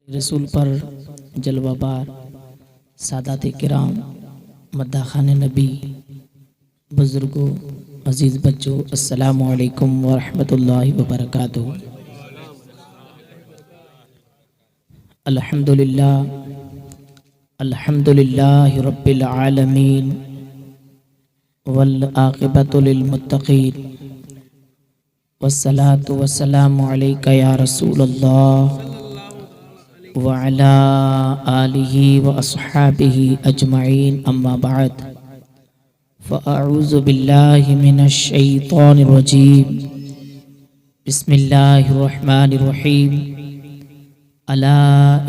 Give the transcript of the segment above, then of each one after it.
رسول پر جلوہ بار سادات کرام مداحان نبی بزرگوں عزیز بچوں السلام علیکم ورحمۃ اللہ وبرکاتہ۔ الحمدللہ رب العالمین والعاقبۃ للمتقین والصلاة والسلام علیک یا رسول اللہ وعلى آلہ واصحابہ اجمعین اما بعد فاعوذ باللہ من الشیطان الرجیم بسم اللہ الرحمن الرحیم الا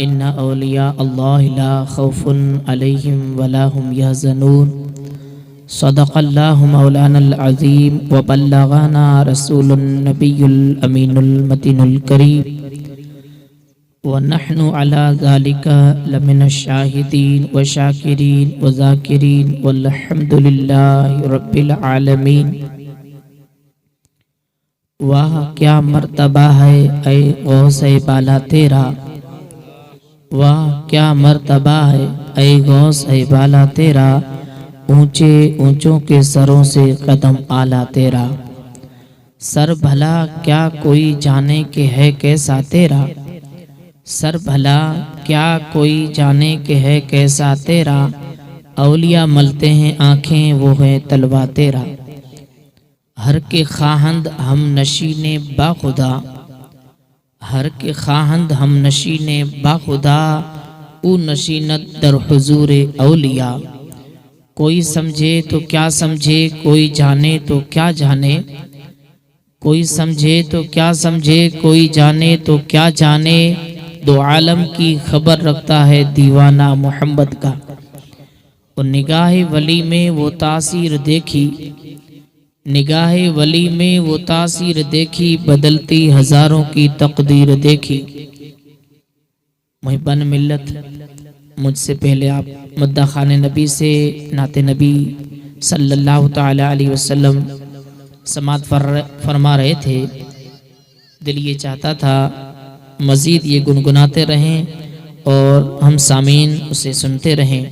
ان اولیاء اللہ لا خوف علیہم ولا هم يحزنون صدق اللہ مولانا العظیم وبلغنا رسول النبی الامین المتین الکریم وَنَحْنُ عَلَى ذَلِكَ لَمِنَ الشَّاهِدِينَ وَشَاكِرِينَ وَذَاكِرِينَ وَالْحَمْدُ لِلَّهِ رَبِّ الْعَالَمِينَ۔ واہ کیا مرتبہ ہے اے غوث بالا تیرا، واہ کیا مرتبہ ہے اے غوث بالا تیرا، اونچے اونچوں کے سروں سے قدم اعلیٰ تیرا، سر بھلا کیا کوئی جانے کہ ہے کیسا تیرا، سر بھلا کیا کوئی جانے کہ ہے کیسا تیرا، اولیاء ملتے ہیں آنکھیں وہ ہے تلوا تیرا، ہر کے خواہند ہم نشین با خدا، ہر کے خواہند ہم نشین با خدا، او نشینت در حضور اولیاء، کوئی سمجھے تو کیا سمجھے کوئی جانے تو کیا جانے، کوئی سمجھے تو کیا سمجھے کوئی جانے تو کیا جانے، دو عالم کی خبر رکھتا ہے دیوانہ محمد کا، اور نگاہ ولی میں وہ تاثیر دیکھی، نگاہ ولی میں وہ تاثیر دیکھی، بدلتی ہزاروں کی تقدیر دیکھی۔ محبان ملت، مجھ سے پہلے آپ مداحان نبی سے نعت نبی صلی اللہ تعالی علیہ وسلم سماعت فرما رہے تھے، دل یہ چاہتا تھا مزید یہ گنگناتے رہیں اور ہم سامعین اسے سنتے رہیں،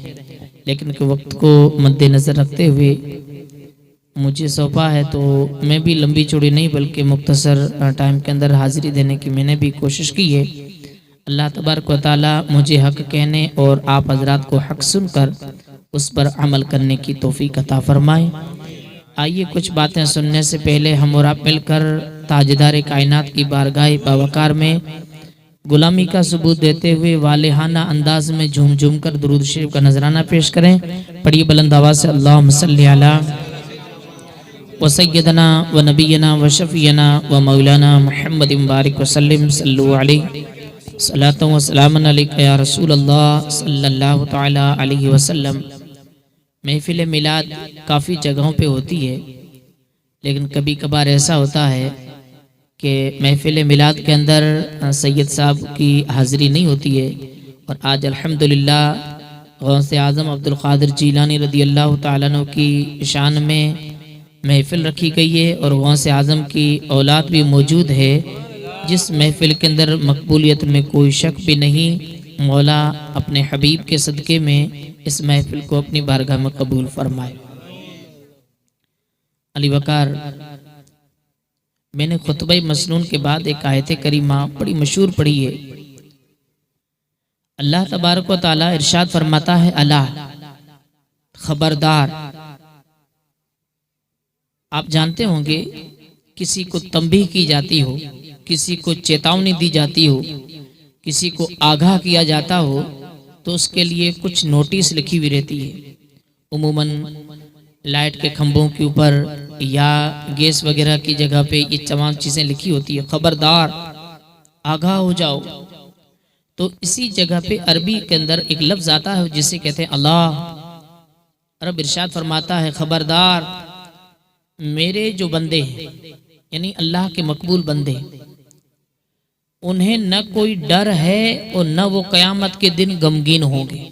لیکن کہ وقت کو مد نظر رکھتے ہوئے مجھے سونپا ہے تو میں بھی لمبی چوڑی نہیں بلکہ مختصر ٹائم کے اندر حاضری دینے کی میں نے بھی کوشش کی ہے۔ اللہ تبارک و تعالی مجھے حق کہنے اور آپ حضرات کو حق سن کر اس پر عمل کرنے کی توفیق عطا فرمائے۔ آئیے کچھ باتیں سننے سے پہلے ہم اور آپ مل کر تاجدار کائنات کی بارگاہ باوقار میں غلامی کا ثبوت دیتے ہوئے والہانہ انداز میں جھوم جھوم کر درود شریف کا نذرانہ پیش کریں۔ پڑھیے بلند آواز سے اللہم صلی علی وسیدنا و نبینا و شفینا و مولانا محمد مبارک وسلم صلو علیہ صلاۃ و سلام علیک یا رسول اللہ صلی اللہ تعالی علیہ وسلم۔ محفل میلاد کافی جگہوں پہ ہوتی ہے، لیکن کبھی کبھار ایسا ہوتا ہے کہ محفل میلاد کے اندر سید صاحب کی حاضری نہیں ہوتی ہے، اور آج الحمدللہ غوث اعظم عبدالقادر جیلانی رضی اللہ تعالیٰ عنہ کی شان میں محفل رکھی گئی ہے، اور غوث اعظم کی اولاد بھی موجود ہے، جس محفل کے اندر مقبولیت میں کوئی شک بھی نہیں۔ مولا اپنے حبیب کے صدقے میں اس محفل کو اپنی بارگاہ میں قبول فرمائے۔ علی وقار، میں نے خطبہ مسنون کے بعد ایک آیت کریمہ بڑی مشہور پڑھی ہے۔ اللہ تبارک و تعالی ارشاد فرماتا ہے الا، خبردار۔ آپ جانتے ہوں گے کسی کو تنبیہ کی جاتی ہو، کسی کو چیتاونی دی جاتی ہو، کسی کو آگاہ کیا جاتا ہو تو اس کے لیے کچھ نوٹس لکھی ہوئی رہتی ہے، عموماً لائٹ کے کھمبوں کے اوپر یا گیس وغیرہ کی جگہ پہ یہ تمام چیزیں لکھی ہوتی ہے، خبردار آگاہ ہو جاؤ۔ تو اسی جگہ پہ عربی کے اندر ایک لفظ آتا ہے جسے کہتے ہیں اللہ۔ رب ارشاد فرماتا ہے خبردار، میرے جو بندے ہیں یعنی اللہ کے مقبول بندے، انہیں نہ کوئی ڈر ہے اور نہ وہ قیامت کے دن غمگین ہوں گے۔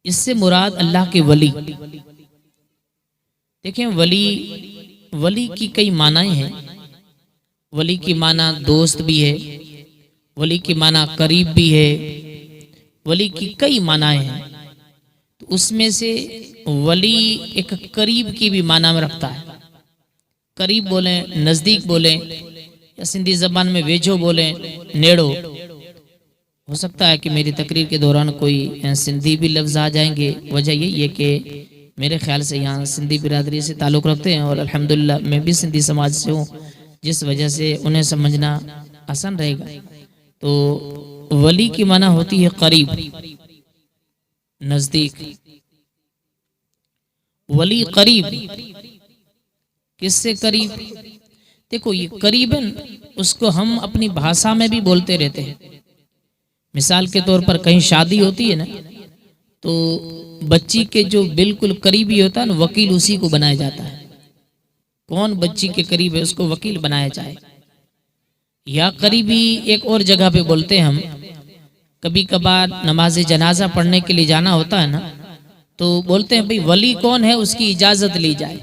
اس سے مراد اللہ کے ولی۔ دیکھیں ولی کی کئی معنی ہیں، ولی کی معنی دوست بھی ہے، ولی کی معنی قریب بھی ہے، ولی کی کئی معنی ہیں، تو اس میں سے ولی ایک قریب کی بھی معنی میں رکھتا ہے، قریب بولیں، نزدیک بولیں، یا سندھی زبان میں ویجھو بولیں، نیڑو۔ ہو سکتا ہے کہ میری تقریر کے دوران کوئی سندھی بھی لفظ آ جائیں گے، وجہ یہی ہے کہ میرے خیال سے یہاں سندھی برادری سے تعلق رکھتے ہیں، اور الحمدللہ میں بھی سندھی سماج سے ہوں، جس وجہ سے انہیں سمجھنا آسان رہے گا۔ تو ولی کی معنی ہوتی ہے قریب، نزدیک۔ ولی قریب، کس سے قریب؟ دیکھو یہ قریباً اس کو ہم اپنی بھاشا میں بھی بولتے رہتے ہیں۔ مثال کے طور پر کہیں شادی ہوتی ہے نا، تو بچی کے جو بالکل قریبی ہوتا ہے نا، وکیل اسی کو بنایا جاتا ہے۔ کون بچی کے قریب ہے اس کو وکیل بنایا جائے۔ یا قریبی ایک اور جگہ پہ بولتے ہیں ہم، کبھی کبھار نماز جنازہ پڑھنے کے لیے جانا ہوتا ہے نا، تو بولتے ہیں بھئی ولی کون ہے اس کی اجازت لی جائے،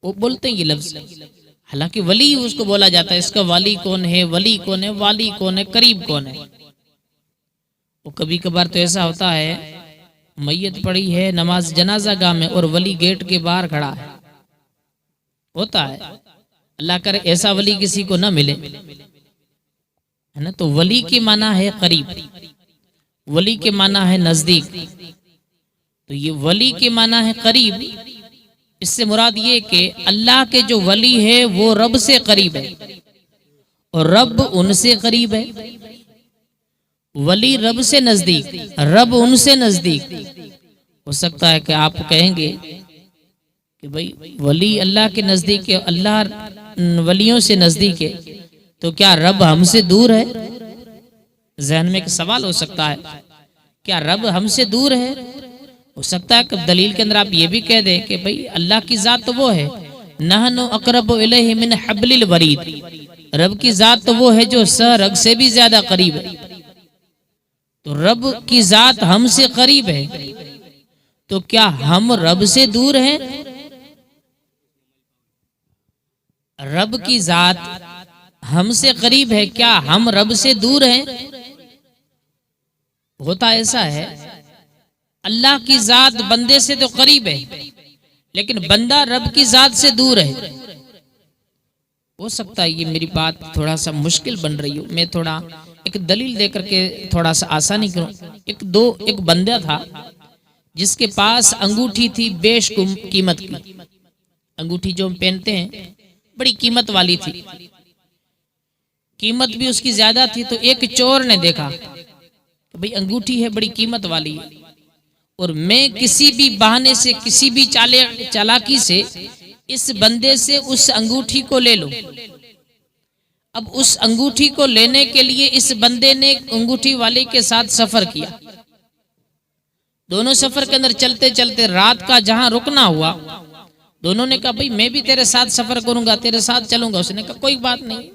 وہ بولتے ہیں یہ لفظ، حالانکہ ولی اس کو بولا جاتا ہے، اس کا والی کون ہے، ولی کون ہے، والی کون ہے، قریب کون ہے۔ وہ کبھی کبھار تو ایسا ہوتا ہے میت پڑی ہے نماز جنازہ گاہ میں اور ولی گیٹ کے باہر کھڑا ہے، ہوتا ہے، اللہ کرے ایسا ولی کسی کو نہ ملے، ہے نا۔ تو ولی کی معنی ہے قریب، ولی کے معنی ہے نزدیک۔ تو یہ ولی کے معنی ہے قریب، اس سے مراد یہ کہ اللہ کے جو ولی ہے وہ رب سے قریب ہے، اور رب ان سے قریب ہے۔ ولی رب سے نزدیک، رب ان سے نزدیک۔ ہو سکتا ہے کہ آپ کہیں گے کہ بھئی ولی اللہ کے نزدیک ہے، اللہ ولیوں سے نزدیک ہے، تو کیا رب ہم سے دور ہے؟ ذہن میں ایک سوال ہو سکتا ہے، کیا رب ہم سے دور ہے؟ ہو سکتا ہے کہ دلیل کے اندر آپ یہ بھی کہہ دیں کہ بھئی اللہ کی ذات تو وہ ہے، نحن اقرب الیہ من حبل الورید، رب کی ذات تو وہ ہے جو سہ رگ سے بھی زیادہ قریب ہے۔ تو رب کی ذات ہم سے قریب ہے، تو کیا ہم رب سے دور ہیں؟ رب کی ذات ہم سے قریب ہے، کیا ہم رب سے دور ہیں؟ ہوتا ایسا ہے، اللہ کی ذات بندے سے تو قریب ہے، لیکن بندہ رب کی ذات سے دور ہے۔ ہو سکتا ہے یہ میری بات تھوڑا سا مشکل بن رہی ہو، میں تھوڑا ایک دلیل دے کر کے تھوڑا سا آسانی کروں۔ ایک بندہ تھا جس کے پاس انگوٹھی تھی بیش قیمت کی، انگوٹھی جو ہم پہنتے ہیں بڑی قیمت والی تھی، قیمت بھی اس کی زیادہ تھی۔ تو ایک چور نے دیکھا کہ بھئی انگوٹھی ہے بڑی قیمت والی ہے، اور میں کسی بھی بہانے سے، کسی بھی چالاکی سے اس بندے سے اس انگوٹھی کو لے لو۔ اب اس انگوٹھی کو لینے کے لیے اس بندے نے انگوٹھی والے کے ساتھ سفر کیا، دونوں سفر کے اندر چلتے چلتے رات کا جہاں رکنا ہوا، دونوں نے کہا بھئی میں بھی تیرے ساتھ سفر کروں گا، تیرے ساتھ چلوں گا۔ اس نے کہا کوئی بات نہیں۔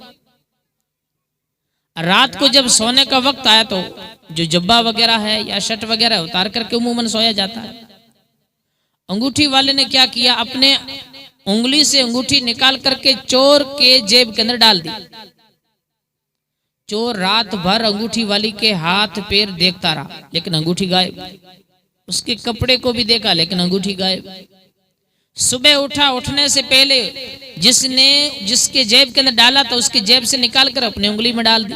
رات کو جب سونے کا وقت آیا تو جو جبہ وغیرہ ہے یا شرٹ وغیرہ اتار کر کے عموماً سویا جاتا ہے۔ انگوٹھی والے نے کیا کیا، اپنے انگلی سے انگوٹھی نکال کر کے چور کے جیب کے اندر ڈال دی۔ چور رات بھر انگوٹھی والی کے ہاتھ پیر دیکھتا رہا، لیکن انگوٹھی غائب۔ اس کے کپڑے کو بھی دیکھا لیکن انگوٹھی غائب۔ صبح اٹھا، اٹھنے سے پہلے جس کے جیب کے اندر ڈالا تو اس کے جیب سے نکال کر اپنی انگلی میں ڈال دی۔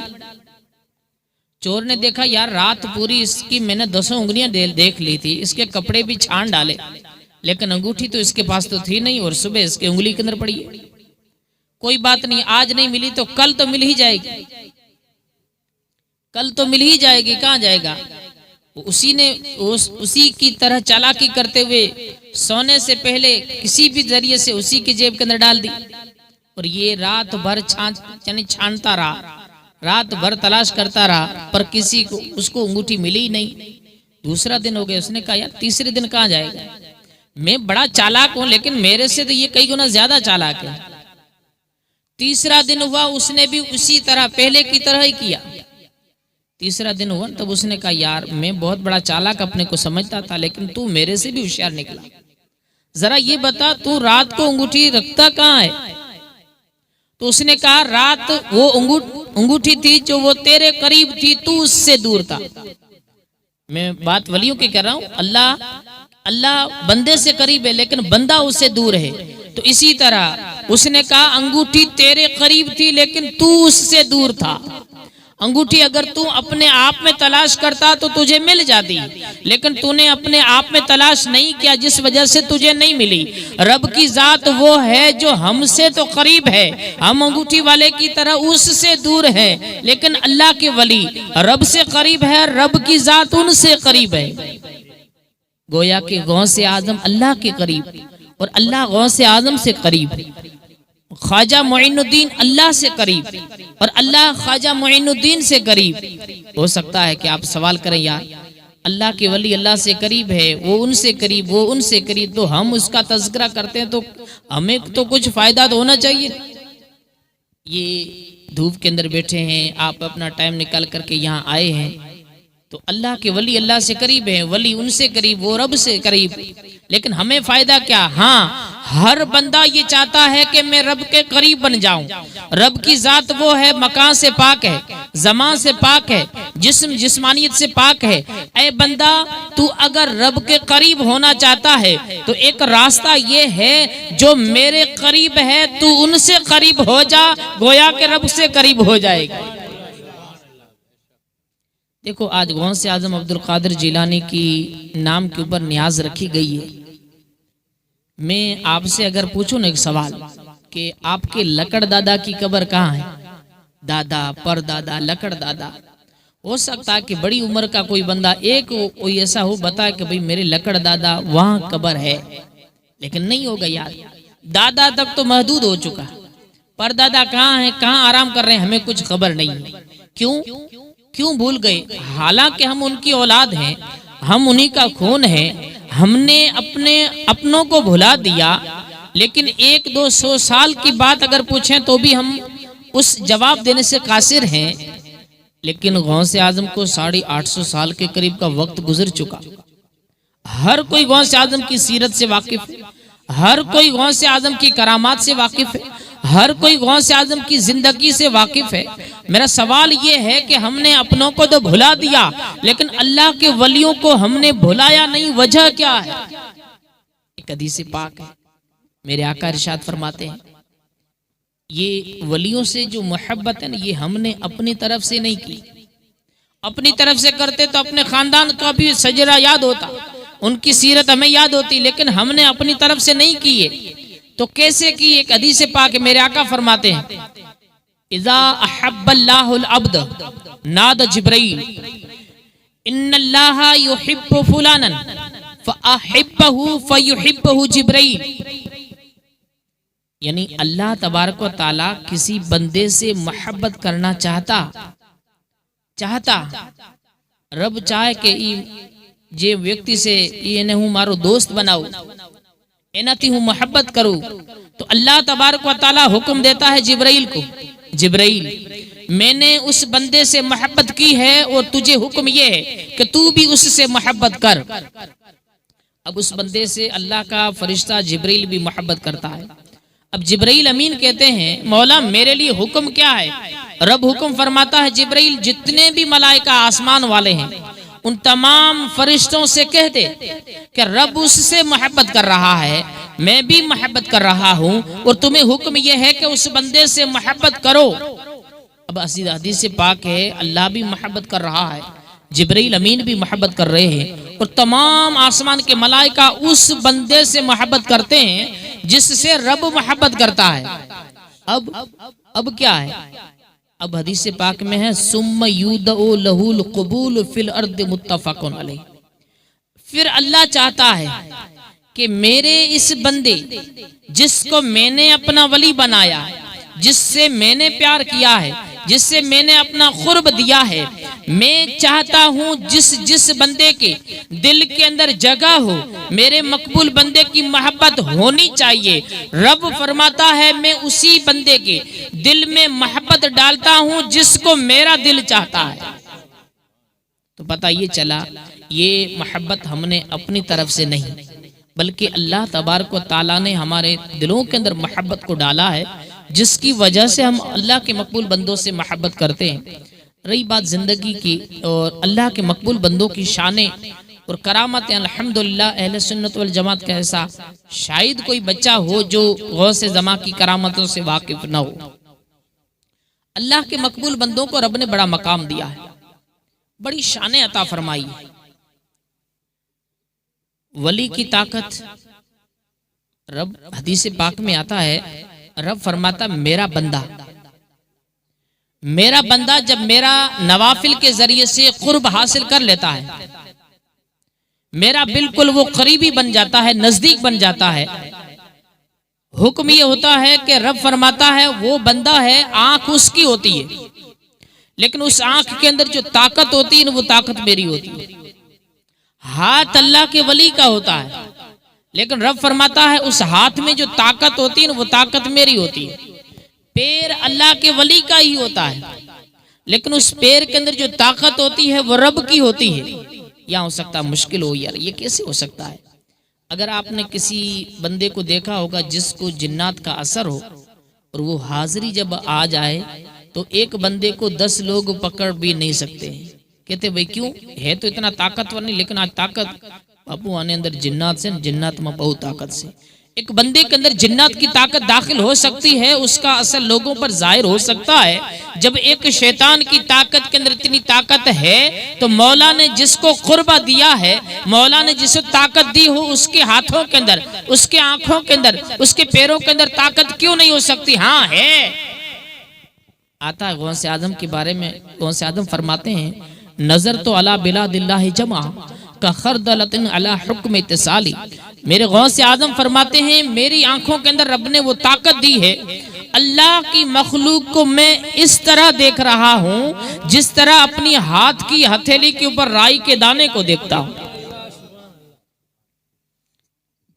چور نے دیکھا یار رات پوری اس کی میں نے 10 انگلیاں دیکھ لی تھی، اس کے کپڑے بھی چھان ڈالے، لیکن انگوٹھی تو اس کے پاس تو تھی نہیں، اور صبح اس کے انگلی کے اندر پڑی ہے۔ کوئی بات نہیں، آج نہیں ملی تو کل تو مل ہی جائے گی، کل تو مل ہی جائے گی، کہاں جائے گا۔ اسی کی طرح چالاکی کرتے ہوئے سونے سے پہلے کسی بھی ذریعے سے اسی کی جیب کے اندر ڈال دی، اور یہ رات بھر چھانتا رہا، رات بھر تلاش کرتا رہا، پر کسی کو اس کو انگوٹھی ملی ہی نہیں۔ دوسرا دن ہو گیا، اس نے کہا یار تیسرے دن کہاں جائے گا، میں بڑا چالاک ہوں لیکن میرے سے تو یہ کئی گنا زیادہ چالاک ہے۔ تیسرا دن ہوا، اس نے بھی اسی طرح پہلے کی طرح ہی کیا۔ تیسرا دن ہوا تب اس نے کہا یار میں بہت بڑا چالاک اپنے کو سمجھتا تھا، لیکن تو میرے سے بھی ہوشیار نکلا، ذرا یہ بتا تو رات کو انگوٹھی رکھتا کہاں ہے؟ تو اس نے کہا رات وہ انگوٹھی تھی جو وہ تیرے قریب تھی، تو اس سے دور تھا۔ میں بات ولیوں کی کر رہا ہوں، اللہ بندے سے قریب ہے لیکن بندہ اس سے دور ہے۔ تو اسی طرح اس نے کہا انگوٹھی تیرے قریب تھی لیکن تو اس سے دور تھا۔ انگوٹھی اگر تو اپنے آپ میں تلاش کرتا تو تجھے مل جاتی، لیکن تو نے اپنے آپ میں تلاش نہیں کیا، جس وجہ سے تجھے نہیں ملی۔ رب کی ذات وہ ہے جو ہم سے تو قریب ہے، ہم انگوٹھی والے کی طرح اس سے دور ہیں، لیکن اللہ کے ولی رب سے قریب ہے، رب کی ذات ان سے قریب ہے۔ گویا کہ غوث اعظم اللہ کے قریب اور اللہ غوث اعظم سے قریب، خواجہ معین الدین اللہ سے قریب اور اللہ خواجہ معین الدین سے قریب۔ ہو سکتا ہے کہ آپ سوال کریں یار اللہ کے ولی اللہ سے قریب ہے، وہ ان سے قریب، وہ ان سے قریب، تو ہم اس کا تذکرہ کرتے ہیں تو ہمیں تو کچھ فائدہ تو ہونا چاہیے۔ یہ دھوپ کے اندر بیٹھے ہیں، آپ اپنا ٹائم نکال کر کے یہاں آئے ہیں، تو اللہ کے ولی اللہ سے قریب ہیں، ولی ان سے قریب، وہ رب سے قریب، لیکن ہمیں فائدہ کیا؟ ہاں ہر بندہ یہ چاہتا ہے کہ میں رب کے قریب بن جاؤں۔ رب کی ذات وہ ہے، مکان سے پاک ہے، زمان سے پاک ہے، جسمانیت سے پاک ہے۔ اے بندہ تو اگر رب کے قریب ہونا چاہتا ہے تو ایک راستہ یہ ہے جو میرے قریب ہے تو ان سے قریب ہو جا، گویا کہ رب سے قریب ہو جائے گا۔ دیکھو آج غوث اعظم عبد القادر جیلانی کی نام کے اوپر نیاز رکھی گئی ہے۔ میں آپ سے اگر پوچھوں نا ایک سوال کہ آپ کے لکڑ دادا کی قبر کہاں ہے، دادا پر دادا لکڑ دادا، ہو سکتا ہے کہ بڑی عمر کا کوئی بندہ ایک کوئی ایسا ہو بتا کہ بھئی میرے لکڑ دادا وہاں قبر ہے، لیکن نہیں ہوگا یار، دادا تک تو محدود ہو چکا، پر دادا کہاں ہیں، کہاں آرام کر رہے ہیں، ہمیں کچھ خبر نہیں ہے۔ کیوں بھول گئے؟ حالانکہ ہم ان کی اولاد ہیں، ہم انہی کا خون ہے، ہم نے اپنوں کو بھلا دیا، لیکن 100-200 سال کی بات اگر پوچھیں تو بھی ہم اس جواب دینے سے قاصر ہیں۔ لیکن غوث اعظم کو 850 سال کے قریب کا وقت گزر چکا، ہر کوئی غوث اعظم کی سیرت سے واقف ہے، ہر کوئی غوث اعظم کی کرامات سے واقف ہے، ہر کوئی غوث اعظم کی زندگی سے واقف ہے۔ میرا سوال یہ ہے کہ ہم نے اپنوں کو تو بھلا دیا، لیکن اللہ کے ولیوں کو ہم نے بھلایا نہیں، وجہ کیا ہے؟ ایک حدیث پاک ہے، میرے آقا ارشاد فرماتے ہیں یہ ولیوں سے جو محبت ہے نا، یہ ہم نے اپنی طرف سے نہیں کی، اپنی طرف سے کرتے تو اپنے خاندان کا بھی سجرہ یاد ہوتا، ان کی سیرت ہمیں یاد ہوتی، لیکن ہم نے اپنی طرف سے نہیں کیے تو کیسے کی؟ ایک حدیث پاک ہے، میرے آقا فرماتے ہیں اذا احب اللہ العبد ناد جبرائیل ان اللہ یحب فلانا فاحبہ فیحبہ جبرائیل، یعنی اللہ تبارک و تعالی کسی بندے سے محبت کرنا چاہتا رب چاہے کہ جے ویکتی سے یہ ہوں مارو دوست بناؤ، اینتی ہوں محبت کرو، تو اللہ تبارک و تعالی حکم دیتا ہے جبرائیل کو، جبرائیل میں نے اس بندے سے محبت کی ہے اور تجھے حکم یہ ہے کہ تو بھی اس سے محبت کر۔ اب اس بندے سے اللہ کا فرشتہ جبرائیل بھی محبت کرتا ہے۔ اب جبرائیل امین کہتے ہیں مولا میرے لیے حکم کیا ہے؟ رب حکم فرماتا ہے جبرائیل جتنے بھی ملائکہ آسمان والے ہیں ان تمام فرشتوں سے کہہ دے کہ رب اس سے محبت کر رہا ہے، میں بھی محبت کر رہا ہوں، اور تمہیں حکم یہ ہے کہ اس بندے سے محبت کرو۔ اب حدیث پاک ہے اللہ بھی محبت کر رہا ہے، جبرائیل امین بھی محبت کر رہے ہیں، اور تمام آسمان کے ملائکہ اس بندے سے محبت کرتے ہیں جس سے رب محبت کرتا ہے۔ اب کیا ہے؟ اب حدیث پاک میں ہے ثم یودع لہ القبول فی الارض متفق علیہ، پھر اللہ چاہتا ہے کہ میرے اس بندے جس کو میں نے اپنا ولی بنایا، جس سے میں نے پیار کیا ہے، جس سے میں نے اپنا قرب دیا ہے، میں چاہتا ہوں جس بندے کے دل کے اندر جگہ ہو، میرے مقبول بندے کی محبت ہونی چاہیے۔ رب فرماتا ہے میں اسی بندے کے دل میں محبت ڈالتا ہوں جس کو میرا دل چاہتا ہے۔ تو پتہ یہ چلا یہ محبت ہم نے اپنی طرف سے نہیں، بلکہ اللہ تبارک و تعالیٰ نے ہمارے دلوں کے اندر محبت کو ڈالا ہے، جس کی وجہ سے ہم اللہ کے مقبول بندوں سے محبت کرتے ہیں۔ رہی بات زندگی کی اور اللہ کے مقبول بندوں کی شانیں اور کرامتیں، الحمدللہ اہل سنت والجماعت کا ایسا شاید کوئی بچہ ہو جو غوث زماں کی کرامتوں سے واقف نہ ہو۔ اللہ کے مقبول بندوں کو رب نے بڑا مقام دیا ہے، بڑی شانیں عطا فرمائی ہے۔ ولی کی طاقت، رب حدیث پاک میں آتا ہے، رب فرماتا میرا بندہ جب میرا نوافل کے ذریعے سے قرب حاصل کر لیتا ہے، میرا بالکل وہ قریبی بن جاتا ہے، نزدیک بن جاتا ہے۔ حکم یہ ہوتا ہے کہ رب فرماتا ہے وہ بندہ ہے، آنکھ اس کی ہوتی ہے لیکن اس آنکھ کے اندر جو طاقت ہوتی ہے وہ طاقت میری ہوتی ہے۔ ہاتھ اللہ کے ولی کا ہوتا ہے لیکن رب فرماتا ہے اس ہاتھ میں جو طاقت ہوتی ہے وہ طاقت میری ہوتی ہے۔ پیر اللہ کے ولی کا ہی ہوتا ہے لیکن اس پیر کے اندر جو طاقت ہوتی ہے وہ رب کی ہوتی ہے۔ یا ہو سکتا مشکل ہو، یار یہ کیسے ہو سکتا ہے؟ اگر آپ نے کسی بندے کو دیکھا ہوگا جس کو جنات کا اثر ہو اور وہ حاضری جب آ جائے تو ایک بندے کو 10 لوگ پکڑ بھی نہیں سکتے ہیں۔ کہتے بھئی کیوں؟ ہے تو اتنا طاقتور نہیں، لیکن آج طاقت باپو آنے اندر جنات سے، جنات میں بہت طاقت سے۔ ایک بندے کے اندر جنات کی طاقت داخل ہو سکتی ہے، اس کا اثر لوگوں پر ظاہر ہو سکتا ہے۔ جب ایک شیطان کی طاقت کے اندر اتنی طاقت ہے تو مولا نے جس کو قربہ دیا ہے، مولا نے جسے طاقت دی ہو، اس کے ہاتھوں کے اندر، اس کے آنکھوں کے اندر، اس کے پیروں کے اندر طاقت کیوں نہیں ہو سکتی؟ ہاں ہے۔ آتا ہے غوث اعظم کے بارے میں، غوث اعظم فرماتے ہیں نظر تو علی بلاد اللہ جمع کا خردلۃ علی حکم اتصالی۔ میرے غوث اعظم فرماتے ہیں میری آنکھوں کے اندر رب نے وہ طاقت دی ہے، اللہ کی مخلوق کو میں اس طرح دیکھ رہا ہوں جس طرح اپنی ہاتھ کی ہتھیلی کے اوپر رائی کے دانے کو دیکھتا ہوں،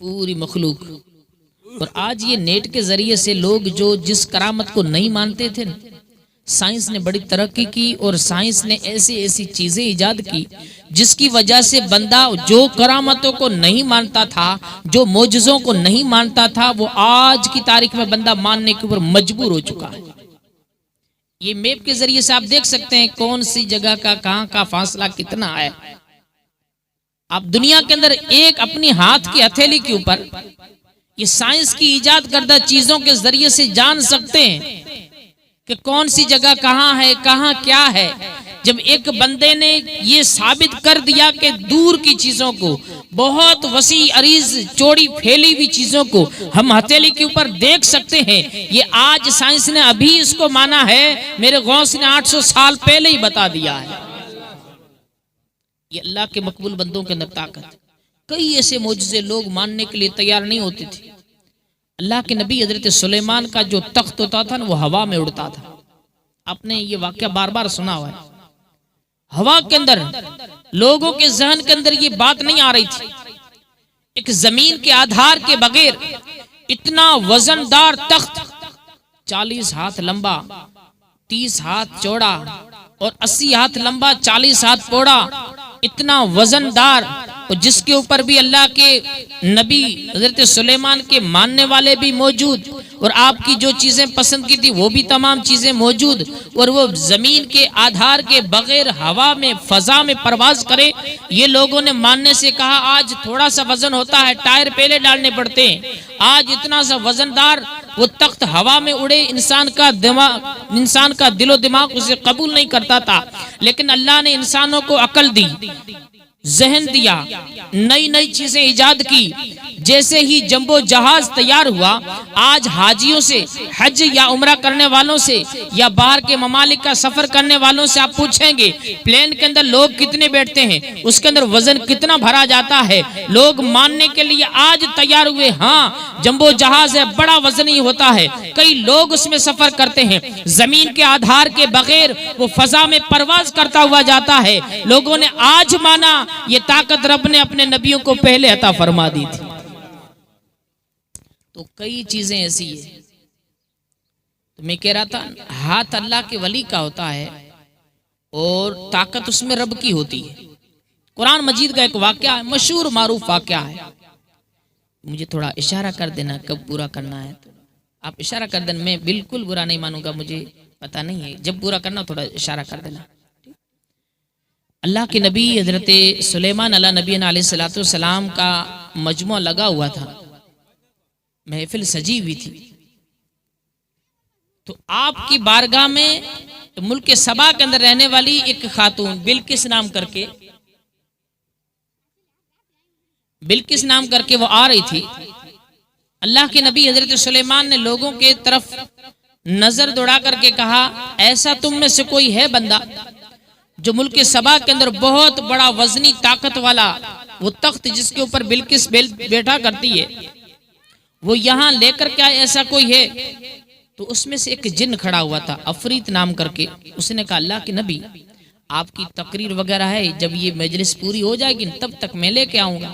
پوری مخلوق۔ اور آج یہ نیٹ کے ذریعے سے لوگ جو جس کرامت کو نہیں مانتے تھے، سائنس نے بڑی ترقی کی اور سائنس نے ایسی چیزیں ایجاد کی جس کی وجہ سے بندہ جو کرامتوں کو نہیں مانتا تھا، جو معجزوں کو نہیں مانتا تھا، وہ آج کی تاریخ میں بندہ ماننے کے اوپر مجبور ہو چکا ہے۔ یہ میپ کے ذریعے سے آپ دیکھ سکتے ہیں کون سی جگہ کا کہاں کا فاصلہ کتنا ہے۔ آپ دنیا کے اندر ایک اپنی ہاتھ کی ہتھیلی کے اوپر یہ سائنس کی ایجاد کردہ چیزوں کے ذریعے سے جان سکتے ہیں کہ کون سی جگہ کہاں ہے، کہاں کیا ہے۔ جب ایک بندے نے یہ ثابت کر دیا کہ دور کی چیزوں کو، بہت وسیع عریض چوڑی پھیلی ہوئی چیزوں کو ہم ہتھیلی کے اوپر دیکھ سکتے ہیں، یہ آج سائنس نے ابھی اس کو مانا ہے، میرے غوث نے 800 سال پہلے ہی بتا دیا ہے۔ یہ اللہ کے مقبول بندوں کے اندر طاقت۔ کئی ایسے معجزے لوگ ماننے کے لیے تیار نہیں ہوتے تھے۔ اللہ کے نبی حضرت سلیمان کا جو تخت ہوتا تھا وہ ہوا میں اڑتا تھا۔ آپ نے یہ واقعہ بار بار سنا ہوا ہے۔ ہوا کے اندر لوگوں کے ذہن کے اندر یہ بات نہیں آ رہی تھی، ایک زمین کے آدھار کے بغیر اتنا وزندار تخت، 40 ہاتھ لمبا، 30 ہاتھ چوڑا اور 80 ہاتھ لمبا، 40 ہاتھ چوڑا، اتنا وزندار، اور جس کے اوپر بھی اللہ کے نبی حضرت سلیمان کے ماننے والے بھی موجود اور آپ کی جو چیزیں پسند کی تھی وہ بھی تمام چیزیں موجود، اور وہ زمین کے آدھار کے بغیر ہوا میں فضا میں پرواز کرے۔ یہ لوگوں نے ماننے سے کہا آج تھوڑا سا وزن ہوتا ہے ٹائر پہلے ڈالنے پڑتے ہیں، آج اتنا سا وزندار وہ تخت ہوا میں اڑے، انسان کا دل و دماغ اسے قبول نہیں کرتا تھا، لیکن اللہ نے انسانوں کو عقل دی، ذہن دیا، نئی نئی چیزیں ایجاد کی۔ جیسے ہی جمبو جہاز تیار ہوا، آج حاجیوں سے، حج یا عمرہ کرنے والوں سے یا باہر کے ممالک کا سفر کرنے والوں سے آپ پوچھیں گے پلین کے اندر لوگ کتنے بیٹھتے ہیں، اس کے اندر وزن کتنا بھرا جاتا ہے، لوگ ماننے کے لیے آج تیار ہوئے ہاں جمبو جہاز ہے، بڑا وزنی ہوتا ہے، کئی لوگ اس میں سفر کرتے ہیں، زمین کے آدھار کے بغیر وہ فضا میں پرواز کرتا ہوا جاتا ہے۔ لوگوں نے آج مانا یہ طاقت رب نے اپنے نبیوں کو پہلے عطا فرما دی تھی۔ تو کئی چیزیں ایسی ہیں، تو میں کہہ رہا تھا ہاتھ اللہ کے ولی کا ہوتا ہے اور طاقت اس میں رب کی ہوتی ہے۔ قرآن مجید کا ایک واقعہ ہے، مشہور معروف واقعہ ہے، مجھے تھوڑا اشارہ کر دینا کب پورا کرنا ہے۔ آپ اشارہ کر دیں، میں بالکل برا نہیں مانوں گا، مجھے پتا نہیں ہے، جب برا کرنا تھوڑا اشارہ کر دینا۔ اللہ کے نبی حضرت سلیمان علیہ نبی علیہ الصلوۃ والسلام کا مجموعہ لگا ہوا تھا، محفل سجی ہوئی تھی، تو آپ کی بارگاہ میں ملک سبا کے اندر رہنے والی ایک خاتون بلقیس نام کر کے وہ آ رہی تھی۔ اللہ کے نبی حضرت سلیمان نے لوگوں کے طرف نظر دوڑا کر کے کہا، ایسا تم میں سے کوئی ہے بندہ جو ملک سبا کے اندر بہت بڑا وزنی طاقت والا وہ تخت جس کے اوپر بلقیس بیٹھا کرتی ہے وہ یہاں لے کر کے آئے، ایسا کوئی ہے؟ تو اس میں سے ایک جن کھڑا ہوا تھا عفریت نام کر کے، اس نے کہا اللہ کے نبی آپ کی تقریر وغیرہ ہے، جب یہ مجلس پوری ہو جائے گی تب تک میں لے کے آؤں گا۔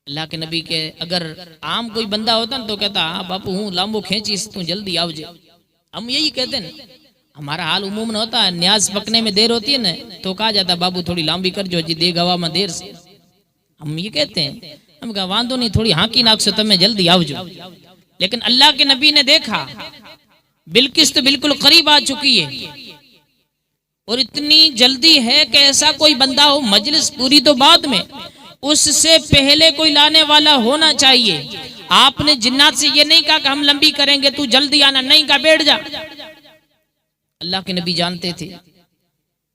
اللہ کے نبی کے اگر عام کوئی بندہ ہوتا نا تو کہتا ہاں باپو ہوں لامبو کھینچی تو جلدی آؤ جے، ہم یہی کہتے ہیں، ہمارا حال عموماً ہوتا ہے نیاز پکنے میں دیر ہوتی ہے نا تو کہا جاتا ہے بابو تھوڑی لامبی کر جو جی دے گوا میں دیر سے، ہم یہ کہتے ہیں، ہم کہا واندو نہیں تھوڑی ہاں کی ناک سے تمہیں جلدی آؤ جو۔ لیکن اللہ کے نبی نے دیکھا بلقیس تو بالکل قریب آ چکی ہے اور اتنی جلدی ہے کہ ایسا کوئی بندہ ہو، مجلس پوری تو بعد میں، اس سے پہلے کوئی لانے والا ہونا چاہیے۔ آپ نے جنات سے یہ نہیں کہا کہ ہم لمبی کریں گے تو جلدی آنا، نہیں کہا بیٹھ جا۔ اللہ کے نبی جانتے تھے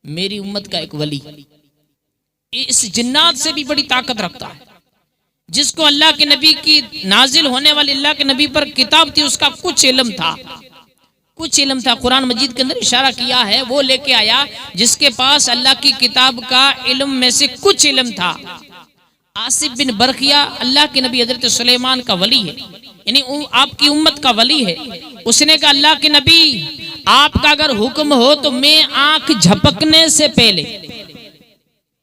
میری امت کا ایک ولی اس جنات سے بھی بڑی طاقت رکھتا ہے، جس کو اللہ کے نبی کی نازل ہونے والی اللہ کے نبی پر کتاب تھی، اس کا کچھ علم تھا، قرآن مجید کے اندر اشارہ کیا ہے، وہ لے کے آیا جس کے پاس اللہ کی کتاب کا علم میں سے کچھ علم تھا۔ آصف بن برقیہ اللہ کے نبی حضرت سلیمان کا ولی ہے، یعنی آپ کی امت کا ولی ہے۔ اس نے کہا اللہ کے نبی آپ کا اگر حکم ہو تو میں آنکھ جھپکنے سے پہلے،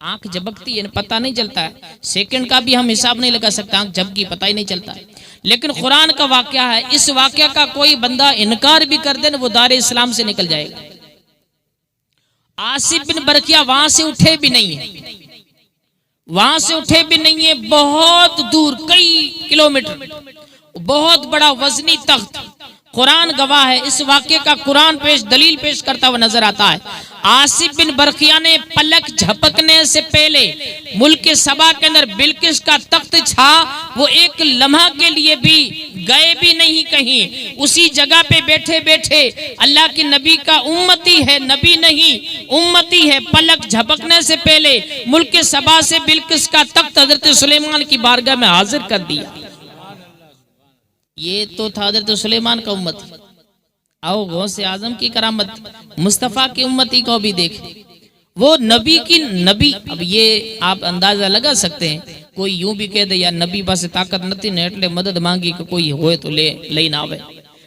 آنکھ جھپکتی ہے پتہ نہیں چلتا ہے، سیکنڈ کا بھی ہم حساب نہیں لگا سکتا، آنکھ جھپکی پتہ ہی نہیں چلتا ہے، لیکن قرآن کا واقعہ ہے، اس واقعہ کا کوئی بندہ انکار بھی کر دے وہ دار اسلام سے نکل جائے گا۔ آصف بن برقیہ وہاں سے اٹھے بھی نہیں ہے، بہت دور کئی کلومیٹر، بہت بڑا وزنی تخت، قرآن گواہ ہے، اس واقعے کا قرآن دلیل پیش کرتا ہوا نظر آتا ہے۔ آصف بن برقیہ نے پلک جھپکنے سے پہلے ملک سبا کے اندر بلقیس کا تخت چھا، وہ ایک لمحہ کے لیے بھی گئے بھی نہیں کہیں، اسی جگہ پہ بیٹھے بیٹھے اللہ کے نبی کا امتی ہے، نبی نہیں امتی ہے، پلک جھپکنے سے پہلے ملک سبا سے بلقیس کا تخت حضرت سلیمان کی بارگاہ میں حاضر کر دیا۔ یہ تو تھا حضرت سلیمان کا امت۔ آؤ غوث اعظم کی کرامت، مصطفیٰ کی امتی کو بھی دیکھ، وہ نبی کی نبی، اب یہ آپ اندازہ لگا سکتے ہیں، کوئی یوں بھی کہہ دے یا نبی بس طاقت نتی نیٹلے مدد مانگی کہ کوئی ہوئے تو لے نہ آوے،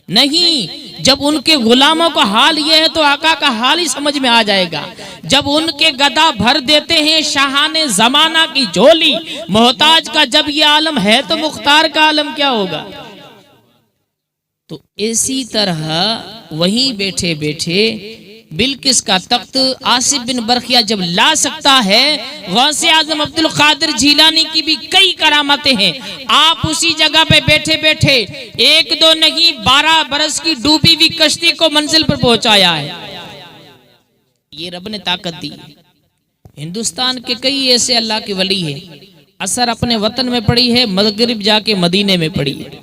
نہیں، جب ان کے غلاموں کا حال یہ ہے تو آقا کا حال ہی سمجھ میں آ جائے گا۔ جب ان کے گدا بھر دیتے ہیں شاہان زمانہ کی جھولی، محتاج کا جب یہ عالم ہے تو مختار کا عالم کیا ہوگا؟ تو اسی طرح وہیں بیٹھے بیٹھے بلقیس کا تخت آصف بن برقیہ جب لا سکتا ہے، غوث اعظم عبد القادر جیلانی کی بھی کئی کرامتیں ہیں، آپ اسی جگہ پہ بیٹھے بیٹھے ایک دو نہیں 12 برس کی ڈوبی ہوئی کشتی کو منزل پر پہنچایا ہے۔ یہ رب نے طاقت دی۔ ہندوستان کے کئی ایسے اللہ کے ولی ہیں، اثر اپنے وطن میں پڑی ہے، مغرب جا کے مدینے میں پڑی ہے،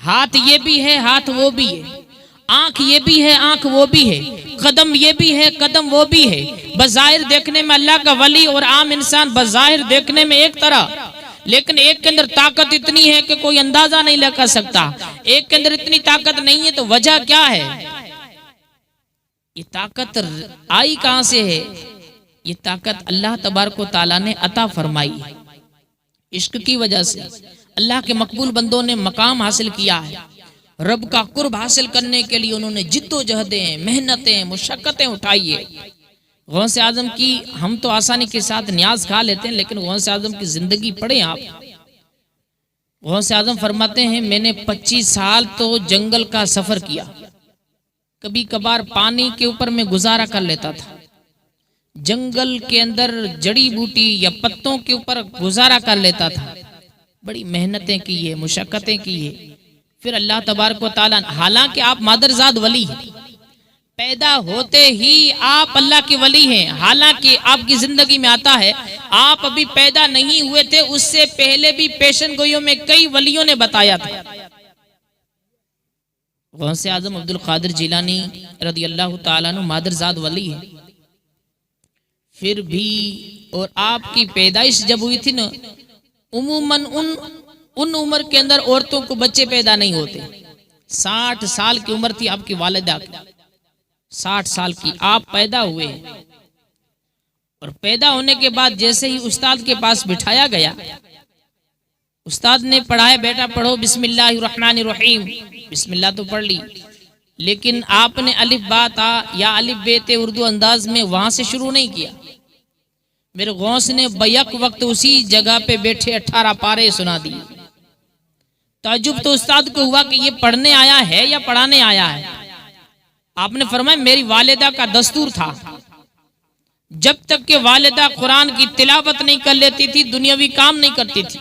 ہاتھ یہ بھی ہے ہاتھ وہ بھی ہے، آنکھ یہ بھی ہے آنکھ وہ بھی ہے، قدم یہ بھی ہے قدم وہ بھی ہے، بظاہر دیکھنے میں اللہ کا ولی اور عام انسان بظاہر دیکھنے میں ایک طرح، لیکن ایک کے اندر طاقت اتنی ہے کہ کوئی اندازہ نہیں لگا سکتا، ایک کے اندر اتنی طاقت نہیں ہے تو وجہ کیا ہے؟ یہ طاقت آئی کہاں سے ہے؟ یہ طاقت اللہ تبارک و تعالیٰ نے عطا فرمائی، عشق کی وجہ سے اللہ کے مقبول بندوں نے مقام حاصل کیا ہے، رب کا قرب حاصل کرنے کے لیے انہوں نے جد و جہدیں محنتیں مشقتیں اٹھائی ہے۔ غوث اعظم کی ہم تو آسانی کے ساتھ نیاز کھا لیتے ہیں، لیکن غوث اعظم کی زندگی پڑھیں آپ۔ غوث اعظم فرماتے ہیں میں نے 25 سال تو جنگل کا سفر کیا، کبھی کبھار پانی کے اوپر میں گزارا کر لیتا تھا، جنگل کے اندر جڑی بوٹی یا پتوں کے اوپر گزارا کر لیتا تھا، بڑی محنتیں کی ہے مشقتیں کی ہے، پھر اللہ تبارک و تعالیٰ، حالانکہ آپ مادرزاد ولی ہیں، پیدا ہوتے ہی آپ اللہ کے ولی ہیں، حالانکہ آپ کی زندگی میں آتا ہے آپ ابھی پیدا نہیں ہوئے تھے، اس سے پہلے بھی پیشن گوئیوں میں کئی ولیوں نے بتایا تھا۔ غوث اعظم عبد القادر جیلانی رضی اللہ تعالیٰ عنہ مادرزاد ولی ہے، پھر بھی اور آپ کی پیدائش جب ہوئی تھی نا، عموماً ان عمر کے اندر عورتوں کو بچے پیدا نہیں ہوتے۔ 60 سال کی عمر تھی آپ کی والدہ کی، 60 سال کی آپ پیدا ہوئے، اور پیدا ہونے کے بعد جیسے ہی استاد کے پاس بٹھایا گیا، استاد نے پڑھایا، بیٹا پڑھو بسم اللہ الرحمن الرحیم، بسم اللہ تو پڑھ لی، لیکن آپ نے الف با تا یا الف بے تے اردو انداز میں وہاں سے شروع نہیں کیا۔ میرے غوث نے بیک وقت اسی جگہ پہ بیٹھے 18 پارے سنا دیے۔ تعجب تو استاد کو ہوا کہ یہ پڑھنے آیا ہے یا پڑھانے آیا ہے۔ آپ نے فرمایا میری والدہ کا دستور تھا، جب تک کہ والدہ قرآن کی تلاوت نہیں کر لیتی تھی دنیاوی کام نہیں کرتی تھی۔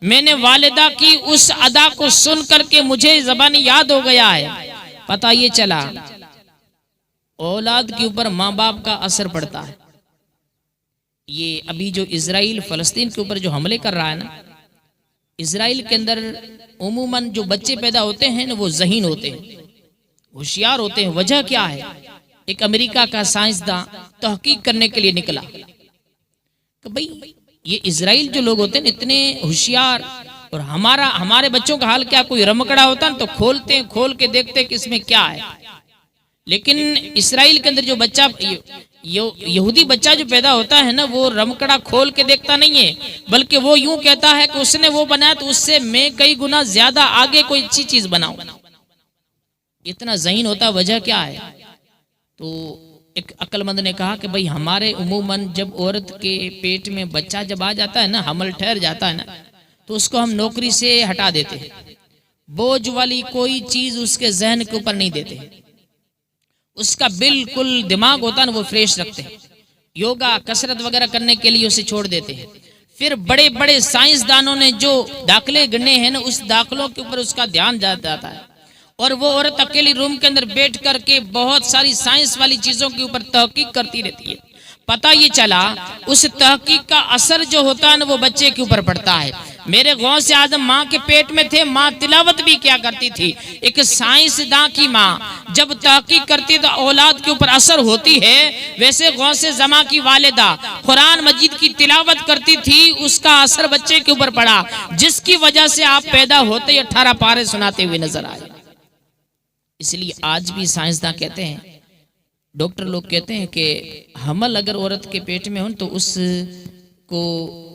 میں نے والدہ کی اس ادا کو سن کر کے مجھے زبانی یاد ہو گیا ہے۔ پتہ یہ چلا اولاد کے اوپر ماں باپ کا اثر پڑتا ہے۔ یہ ابھی جو اسرائیل فلسطین کے اوپر جو حملے کر رہا ہے نا، اسرائیل کے اندر عموماً جو بچے پیدا ہوتے ہیں نا وہ ذہین ہوتے ہیں، ہوشیار ہوتے ہیں۔ وجہ کیا ہے؟ ایک امریکہ کا سائنسداں تحقیق کرنے کے لیے نکلا کہ بھئی یہ اسرائیل جو لوگ ہوتے ہیں اتنے ہوشیار، اور ہمارے بچوں کا حال کیا؟ کوئی رمکڑا ہوتا ہے تو کھولتے ہیں، کھول کے دیکھتے ہیں کہ اس میں کیا ہے، لیکن اسرائیل کے اندر جو بچہ یہودی بچہ جو پیدا ہوتا ہے نا، وہ رمکڑا کھول کے دیکھتا نہیں ہے، بلکہ وہ یوں کہتا ہے کہ اس نے وہ بنایا تو اس سے میں کئی گنا زیادہ آگے کوئی اچھی چیز بناؤں۔ اتنا ذہین ہوتا ہے۔ وجہ کیا ہے؟ تو ایک عقل مند نے کہا کہ بھئی ہمارے عموماً جب عورت کے پیٹ میں بچہ جب آ جاتا ہے نا، حمل ٹھہر جاتا ہے نا، تو اس کو ہم نوکری سے ہٹا دیتے ہیں، بوجھ والی کوئی چیز اس کے ذہن کے اوپر نہیں دیتے، اس کا بالکل دماغ ہوتا ہے نا وہ فریش رکھتے ہیں، یوگا کسرت وغیرہ کرنے کے لیے اسے چھوڑ دیتے ہیں۔ پھر بڑے بڑے سائنسدانوں نے جو داخلے گنے ہیں نا، اس داخلوں کے اوپر اس کا دھیان جاتا ہے، اور وہ عورت اکیلی روم کے اندر بیٹھ کر کے بہت ساری سائنس والی چیزوں کے اوپر تحقیق کرتی رہتی ہے۔ پتہ یہ چلا اس تحقیق کا اثر جو ہوتا ہے نا وہ بچے کے اوپر پڑتا ہے۔ میرے غوث اعظم ماں کے پیٹ میں تھے، ماں تلاوت بھی کیا کرتی تھی۔ ایک سائنسداں کی ماں جب تحقیق کرتی تو اولاد کے اوپر اثر ہوتی ہے، ویسے غوث زماں کی والدہ قرآن مجید کی تلاوت کرتی تھی، اس کا اثر بچے کے اوپر پڑا، جس کی وجہ سے آپ پیدا ہوتے ہی 18 پارے سناتے ہوئے نظر آئے۔ اس لیے آج بھی سائنسداں کہتے ہیں، ڈاکٹر لوگ کہتے ہیں کہ حمل اگر عورت کے پیٹ میں ہو تو اس کو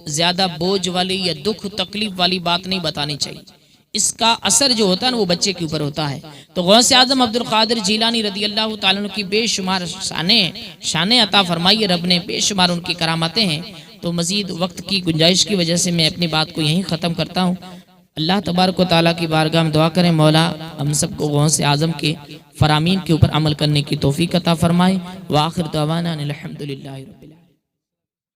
زیادہ بوجھ والی یا دکھ تکلیف والی بات نہیں بتانی چاہیے، اس کا اثر جو ہوتا ہے نا وہ بچے کے اوپر ہوتا ہے۔ تو غوث اعظم عبد القادر جیلانی رضی اللہ تعالیٰ عنہ کی بے شمار شانیں عطا فرمائی رب نے، بے شمار ان کی کرامتیں ہیں۔ تو مزید وقت کی گنجائش کی وجہ سے میں اپنی بات کو یہیں ختم کرتا ہوں۔ اللہ تبارک و تعالیٰ کی بارگاہ میں دعا کریں مولا ہم سب کو غوث اعظم کے فرامین کے اوپر عمل کرنے کی توفیق عطا فرمائے۔ وآخر دعوانا الحمدللہ رب العالمین۔